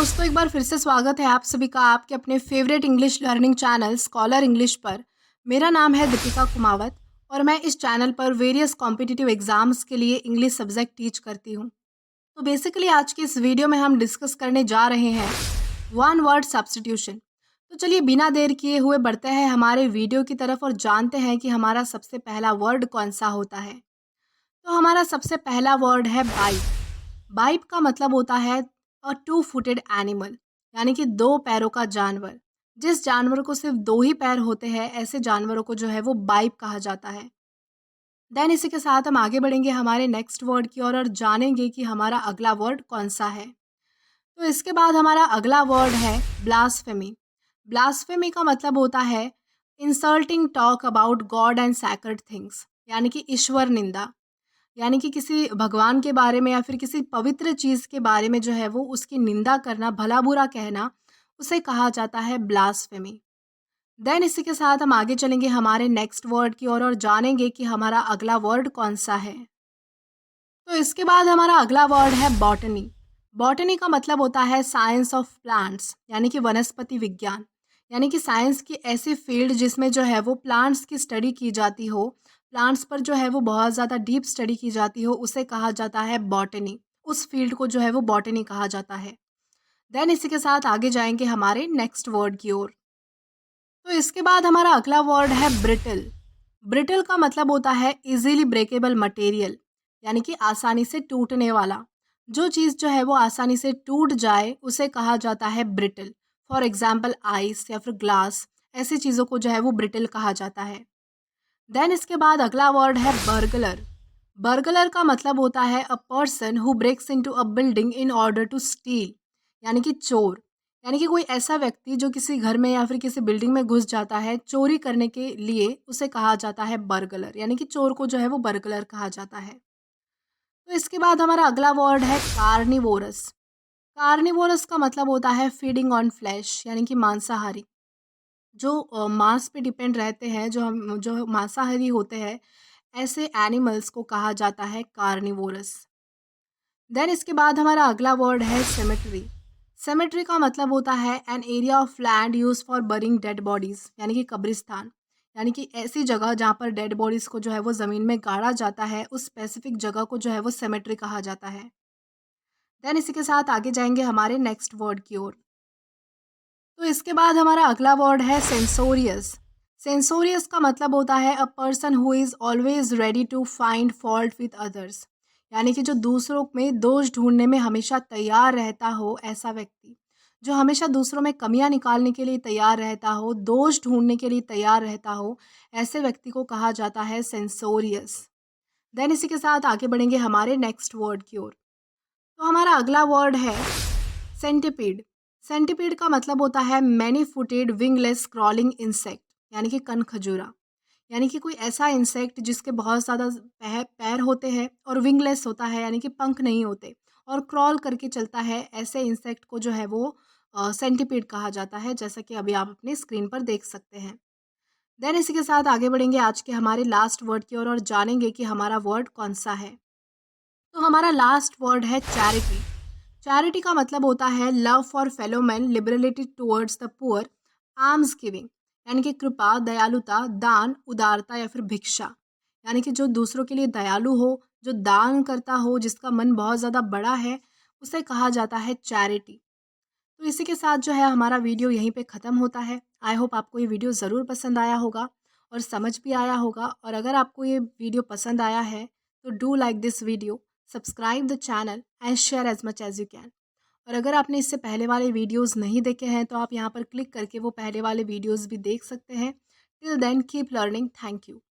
दोस्तों, एक बार फिर से स्वागत है आप सभी का आपके अपने favourite English learning channel scholar English पर। मेरा नाम है दीपिका कुमावत और मैं इस चैनल पर वेरियस कॉम्पिटिटिव एग्जाम्स के लिए इंग्लिश सब्जेक्ट टीच करती हूँ। तो बेसिकली आज की इस वीडियो में हम डिस्कस करने जा रहे हैं वन वर्ड सब्स्टिट्यूशन। तो चलिए बिना देर किए हुए बढ़ते हैं हमारे वीडियो की तरफ और जानते हैं कि हमारा सबसे पहला वर्ड कौन सा होता है। तो हमारा सबसे पहला वर्ड है बाइप। बाइप का मतलब होता है अ टू फुटेड एनिमल, यानी कि दो पैरों का जानवर। जिस जानवर को सिर्फ दो ही पैर होते हैं ऐसे जानवरों को जो है वो बाइप कहा जाता है। देन इसी के साथ हम आगे बढ़ेंगे हमारे नेक्स्ट वर्ड की ओर और जानेंगे कि हमारा अगला वर्ड कौन सा है। तो इसके बाद हमारा अगला वर्ड है ब्लास्फेमी। ब्लास्फेमी का मतलब होता है insulting talk about God and sacred things, यानी कि ईश्वर निंदा। यानी कि किसी भगवान के बारे में या फिर किसी पवित्र चीज़ के बारे में जो है वो उसकी निंदा करना, भला बुरा कहना, उसे कहा जाता है ब्लास्फेमी। देन इसी के साथ हम आगे चलेंगे हमारे नेक्स्ट वर्ड की ओर और जानेंगे कि हमारा अगला वर्ड कौन सा है। तो इसके बाद हमारा अगला वर्ड है बॉटनी। बॉटनी का मतलब होता है साइंस ऑफ प्लांट्स, यानी कि वनस्पति विज्ञान। यानी कि साइंस की ऐसी फील्ड जिसमें जो है वो प्लांट्स की स्टडी की जाती हो, प्लांट्स पर जो है वो बहुत ज़्यादा डीप स्टडी की जाती हो, उसे कहा जाता है बॉटनी। उस फील्ड को जो है वो बॉटनी कहा जाता है। देन इसी के साथ आगे जाएंगे हमारे नेक्स्ट वर्ड की ओर। तो इसके बाद हमारा अगला वर्ड है ब्रिटल। ब्रिटल का मतलब होता है इजीली ब्रेकेबल मटेरियल, यानी कि आसानी से टूटने वाला। जो चीज़ जो है वो आसानी से टूट जाए उसे कहा जाता है ब्रिटल। फॉर एग्जाम्पल आइस या फिर ग्लास, ऐसी चीज़ों को जो है वो ब्रिटल कहा जाता है। देन इसके बाद अगला वर्ड है बर्गलर। बर्गलर का मतलब होता है a person who breaks into a building in order to steal, यानी कि चोर। यानी कि कोई ऐसा व्यक्ति जो किसी घर में या फिर किसी बिल्डिंग में घुस जाता है चोरी करने के लिए, उसे कहा जाता है बर्गलर। यानी कि चोर को जो है वो बर्गलर कहा जाता है। तो इसके बाद हमारा अगला वर्ड है कार्निवोरस। कार्निवोरस का मतलब होता है फीडिंग ऑन फ्लैश, यानी कि मांसाहारी। जो मांस पे डिपेंड रहते हैं, जो मांसाहारी होते हैं, ऐसे एनिमल्स को कहा जाता है कार्निवोरस। देन इसके बाद हमारा अगला वर्ड है सेमेट्री। सेमेट्री का मतलब होता है an area of land use for burying dead bodies, यानी कि कब्रिस्तान। यानी कि ऐसी जगह जहाँ पर डेड बॉडीज को जो है वो ज़मीन में गाड़ा जाता है, उस स्पेसिफिक जगह को जो है वो सेमेट्री कहा जाता है। देन इसी के साथ आगे जाएंगे हमारे नेक्स्ट वर्ड की ओर। तो इसके बाद हमारा अगला वर्ड है सेंसोरियस। सेंसोरियस का मतलब होता है a person who is always ready to find fault with others, यानी कि जो दूसरों में दोष ढूंढने में हमेशा तैयार रहता हो, ऐसा व्यक्ति जो हमेशा दूसरों में कमियां निकालने के लिए तैयार रहता हो, दोष ढूंढने के लिए तैयार रहता हो, ऐसे व्यक्ति को कहा जाता है सेंसोरियस। देन इसी के साथ आगे बढ़ेंगे हमारे नेक्स्ट वर्ड की ओर। तो हमारा अगला वर्ड है सेंटिपीड। सेंटिपीड का मतलब होता है many footed wingless crawling insect, यानी कि कनखजूरा। यानी कि कोई ऐसा इंसेक्ट जिसके बहुत ज़्यादा पैर होते हैं और विंगलेस होता है, यानी कि पंख नहीं होते, और क्रॉल करके चलता है, ऐसे इंसेक्ट को जो है वो सेंटिपीड कहा जाता है, जैसा कि अभी आप अपनी स्क्रीन पर देख सकते हैं। देन इसी के साथ आगे बढ़ेंगे आज के हमारे लास्ट वर्ड की ओर और जानेंगे कि हमारा वर्ड कौन सा है। तो हमारा लास्ट वर्ड है चैरिटी। चैरिटी का मतलब होता है love for fellow man, liberality towards the poor, alms giving, यानी कि कृपा, दयालुता, दान, उदारता या फिर भिक्षा। यानी कि जो दूसरों के लिए दयालु हो, जो दान करता हो, जिसका मन बहुत ज़्यादा बड़ा है, उसे कहा जाता है चैरिटी। तो इसी के साथ जो है हमारा वीडियो यहीं पे ख़त्म होता है। आई होप आपको ये वीडियो ज़रूर पसंद आया होगा और समझ भी आया होगा। और अगर आपको ये वीडियो पसंद आया है तो do like this video, subscribe the channel and share as much as you can. और अगर आपने इससे पहले वाले वीडियोस नहीं देखे हैं तो आप यहाँ पर क्लिक करके वो पहले वाले वीडियोस भी देख सकते हैं। Till then keep learning. Thank you.